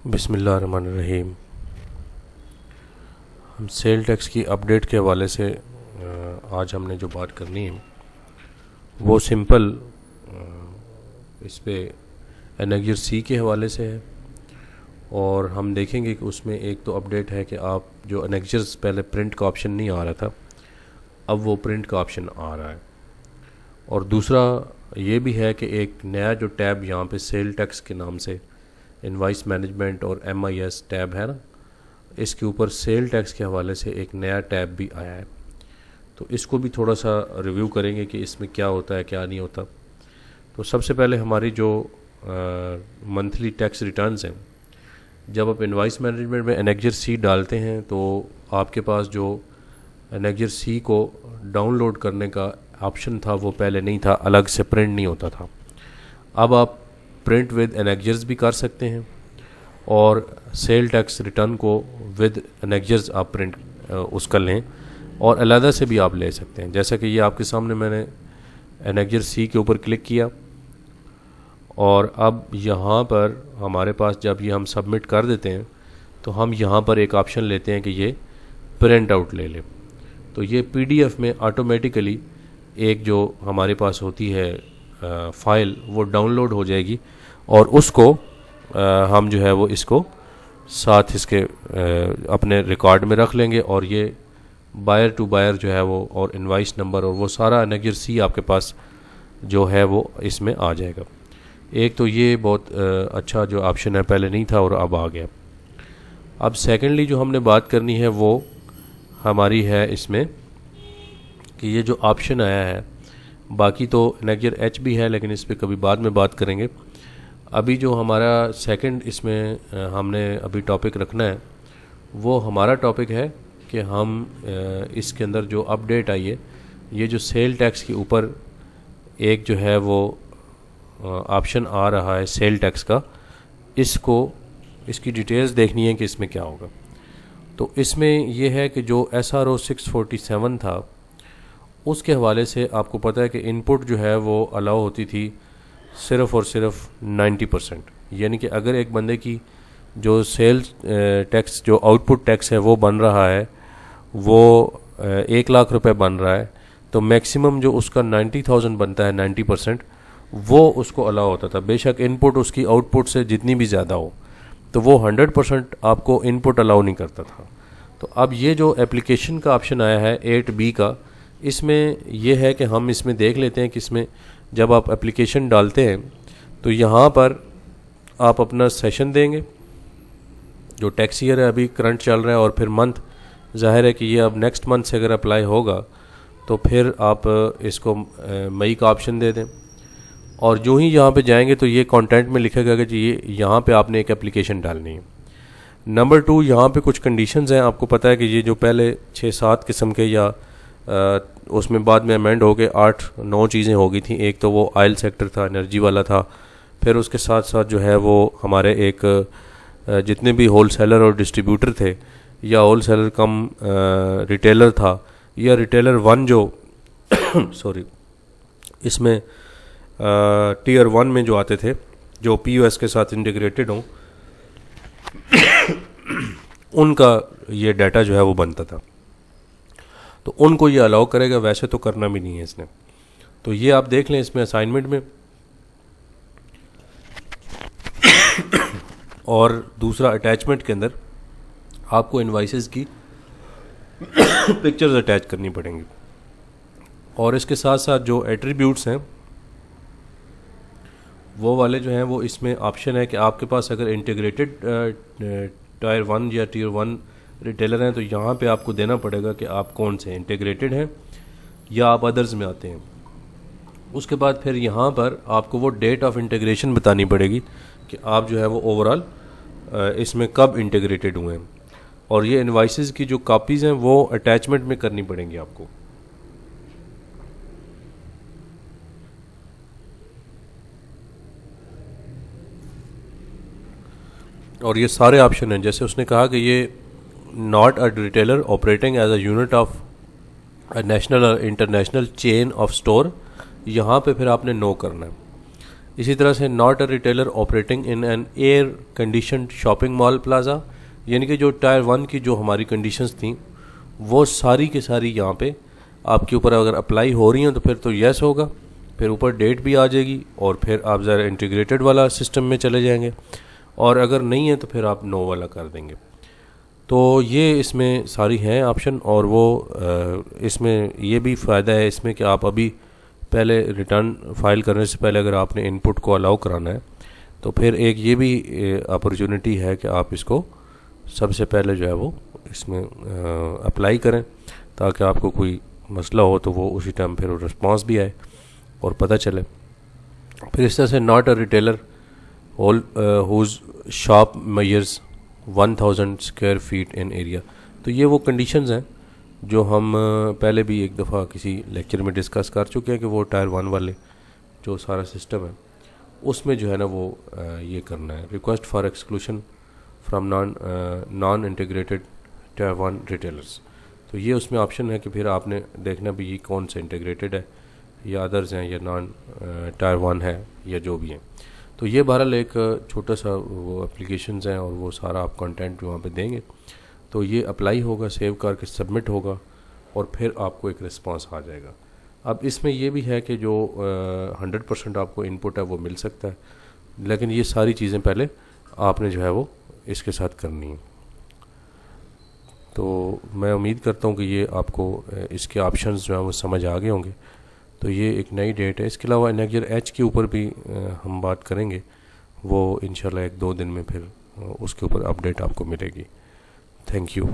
بسم اللہ الرحمن الرحیم۔ ہم سیل ٹیکس کی اپڈیٹ کے حوالے سے آج ہم نے جو بات کرنی ہے وہ سمپل اس پہ انیگزر سی کے حوالے سے ہے، اور ہم دیکھیں گے کہ اس میں ایک تو اپڈیٹ ہے کہ آپ جو انیگزرز پہلے پرنٹ کا آپشن نہیں آ رہا تھا، اب وہ پرنٹ کا آپشن آ رہا ہے، اور دوسرا یہ بھی ہے کہ ایک نیا جو ٹیب یہاں پہ سیل ٹیکس کے نام سے انوائس مینجمنٹ اور MIS ٹیب ہے نا، اس کے اوپر سیل ٹیکس کے حوالے سے ایک نیا ٹیب بھی آیا ہے، تو اس کو بھی تھوڑا سا ریویو کریں گے کہ اس میں کیا ہوتا ہے کیا نہیں ہوتا۔ تو سب سے پہلے ہماری جو منتھلی ٹیکس ریٹرنز ہیں، جب آپ انوائس مینجمنٹ میں انیگزر سی ڈالتے ہیں تو آپ کے پاس جو انیگزر سی کو ڈاؤن لوڈ کرنے کا آپشن تھا وہ پہلے نہیں تھا، الگ سے پرنٹ نہیں ہوتا تھا۔ اب آپ پرنٹ ود انیگزرز بھی کر سکتے ہیں، اور سیل ٹیکس ریٹرن کو ود انیگزرز آپ پرنٹ اس کا لیں، اور علیحدہ سے بھی آپ لے سکتے ہیں۔ جیسا کہ یہ آپ کے سامنے میں نے انیگزر سی کے اوپر کلک کیا، اور اب یہاں پر ہمارے پاس جب یہ ہم سبمٹ کر دیتے ہیں تو ہم یہاں پر ایک آپشن لیتے ہیں کہ یہ پرنٹ آؤٹ لے لیں، تو یہ PDF میں آٹومیٹیکلی ایک جو ہمارے پاس ہوتی ہے فائل وہ ڈاؤن لوڈ ہو جائے گی، اور اس کو ہم جو ہے وہ اس کو ساتھ اس کے اپنے ریکارڈ میں رکھ لیں گے، اور یہ بائر ٹو بائر جو ہے وہ اور انوائس نمبر اور وہ سارا انیگزر سی آپ کے پاس جو ہے وہ اس میں آ جائے گا۔ ایک تو یہ بہت اچھا جو آپشن ہے، پہلے نہیں تھا اور اب آ گیا۔ اب سیکنڈلی جو ہم نے بات کرنی ہے وہ ہماری ہے اس میں کہ یہ جو آپشن آیا ہے، باقی تو انیگزر H بھی ہے لیکن اس پہ کبھی بعد میں بات کریں گے۔ ابھی جو ہمارا سیکنڈ اس میں ہم نے ابھی ٹاپک رکھنا ہے وہ ہمارا ٹاپک ہے کہ ہم اس کے اندر جو اپڈیٹ آئی ہے، یہ جو سیل ٹیکس کے اوپر ایک جو ہے وہ آپشن آ رہا ہے سیل ٹیکس کا، اس کی ڈیٹیلز دیکھنی ہے کہ اس میں کیا ہوگا۔ تو اس میں یہ ہے کہ جو SRO 647 تھا اس کے حوالے سے آپ کو پتہ ہے کہ ان پٹ جو ہے وہ الاؤ ہوتی تھی صرف اور صرف 90%، یعنی کہ اگر ایک بندے کی جو سیل ٹیکس جو آؤٹ پٹ ٹیکس ہے وہ بن رہا ہے، وہ 1 لاکھ روپے بن رہا ہے، تو میکسیمم جو اس کا 90,000 بنتا ہے 90%، وہ اس کو الاؤ ہوتا تھا، بے شک ان پٹ اس کی آؤٹ پٹ سے جتنی بھی زیادہ ہو، تو وہ 100% آپ کو ان پٹ الاؤ نہیں کرتا تھا۔ تو اب یہ جو اپلیکیشن کا آپشن آیا ہے 8B کا، اس میں یہ ہے کہ ہم اس میں دیکھ لیتے ہیں کہ اس میں جب آپ اپلیکیشن ڈالتے ہیں تو یہاں پر آپ اپنا سیشن دیں گے جو ٹیکس ایئر ہے ابھی کرنٹ چل رہا ہے، اور پھر منتھ ظاہر ہے کہ یہ اب نیکسٹ منتھ سے اگر اپلائی ہوگا تو پھر آپ اس کو مئی کا آپشن دے دیں، اور جو ہی یہاں پہ جائیں گے تو یہ کانٹینٹ میں لکھے گا کہ یہ یہاں پہ آپ نے ایک اپلیکیشن ڈالنی ہے۔ نمبر 2، یہاں پہ کچھ کنڈیشنز ہیں، آپ کو پتہ ہے کہ یہ جو پہلے 6-7 قسم کے یا اس میں بعد میں امینڈ ہو کے 8-9 چیزیں ہو گئی تھیں۔ ایک تو وہ آئل سیکٹر تھا، انرجی والا تھا، پھر اس کے ساتھ ساتھ جو ہے وہ ہمارے ایک جتنے بھی ہول سیلر اور ڈسٹریبیوٹر تھے، یا ہول سیلر کم ریٹیلر تھا، یا ریٹیلر 1 جو سوری اس میں ٹیئر 1 میں جو آتے تھے جو POS کے ساتھ انٹیگریٹڈ ہوں، ان کا یہ ڈیٹا جو ہے وہ بنتا تھا، تو ان کو یہ الاؤ کرے گا، ویسے تو کرنا بھی نہیں ہے اس نے۔ تو یہ آپ دیکھ لیں اس میں اسائنمنٹ میں، اور دوسرا اٹیچمنٹ کے اندر آپ کو انوائسز کی پکچرز اٹیچ کرنی پڑیں گی، اور اس کے ساتھ ساتھ جو ایٹریبیوٹس ہیں وہ والے جو ہیں وہ اس میں آپشن ہے کہ آپ کے پاس اگر انٹیگریٹڈ ٹائر 1 یا ٹیئر 1 ریٹیلر ہیں تو یہاں پہ آپ کو دینا پڑے گا کہ آپ کون سے انٹیگریٹڈ ہیں یا آپ ادرز میں آتے ہیں۔ اس کے بعد پھر یہاں پر آپ کو وہ ڈیٹ آف انٹیگریشن بتانی پڑے گی کہ آپ جو ہے وہ اوورال اس میں کب انٹیگریٹڈ ہوئے ہیں، اور یہ انوائسز کی جو کاپیز ہیں وہ اٹیچمنٹ میں کرنی پڑیں گی آپ کو۔ اور یہ سارے آپشن ہیں، جیسے اس نے کہا کہ یہ not a retailer operating as a unit of national اور انٹرنیشنل چین آف اسٹور، یہاں پہ پھر آپ نے نو کرنا ہے۔ اسی طرح سے not a retailer operating in an year conditioned shopping mall plaza, یعنی کہ جو ٹائر 1 کی جو ہماری کنڈیشنز تھیں وہ ساری کی ساری یہاں پہ آپ کے اوپر اگر اپلائی ہو رہی ہیں تو پھر تو یس ہوگا، پھر اوپر ڈیٹ بھی آ جائے گی اور پھر آپ ذرا انٹیگریٹڈ والا سسٹم میں چلے جائیں گے، اور اگر نہیں ہے تو پھر آپ نو والا کر دیں گے۔ تو یہ اس میں ساری ہیں آپشن، اور وہ اس میں یہ بھی فائدہ ہے اس میں کہ آپ ابھی پہلے ریٹرن فائل کرنے سے پہلے اگر آپ نے ان پٹ کو الاؤ کرانا ہے تو پھر ایک یہ بھی اپرچونٹی ہے کہ آپ اس کو سب سے پہلے جو ہے وہ اس میں اپلائی کریں، تاکہ آپ کو کوئی مسئلہ ہو تو وہ اسی ٹائم پھر رسپانس بھی آئے اور پتہ چلے۔ پھر اس طرح سے not a retailer whose shop measures 1000 square feet in area, تو یہ وہ کنڈیشنز ہیں جو ہم پہلے بھی ایک دفعہ کسی لیکچر میں ڈسکس کر چکے ہیں کہ وہ ٹائر 1 والے جو سارا سسٹم ہے اس میں جو ہے نا وہ یہ کرنا ہے، request for exclusion from non integrated tier 1 retailers. تو یہ اس میں آپشن ہے کہ پھر آپ نے دیکھنا بھی یہ کون سے انٹیگریٹڈ ہے یا ادرز ہیں یا نان ٹائر 1 ہے یا جو بھی ہیں۔ تو یہ بہرحال ایک چھوٹا سا وہ اپلیکیشنز ہیں اور وہ سارا آپ کنٹینٹ وہاں پہ دیں گے تو یہ اپلائی ہوگا، سیو کر کے سبمٹ ہوگا اور پھر آپ کو ایک رسپانس آ جائے گا۔ اب اس میں یہ بھی ہے کہ جو 100% آپ کو ان پٹ ہے وہ مل سکتا ہے، لیکن یہ ساری چیزیں پہلے آپ نے جو ہے وہ اس کے ساتھ کرنی ہیں۔ تو میں امید کرتا ہوں کہ یہ آپ کو اس کے آپشنز جو ہیں وہ سمجھ آ گئے ہوں گے۔ تو یہ ایک نئی ڈیٹ ہے۔ اس کے علاوہ انیگزر ایچ کے اوپر بھی ہم بات کریں گے، وہ انشاءاللہ 1-2 دن میں پھر اس کے اوپر اپڈیٹ آپ کو ملے گی۔ Thank you.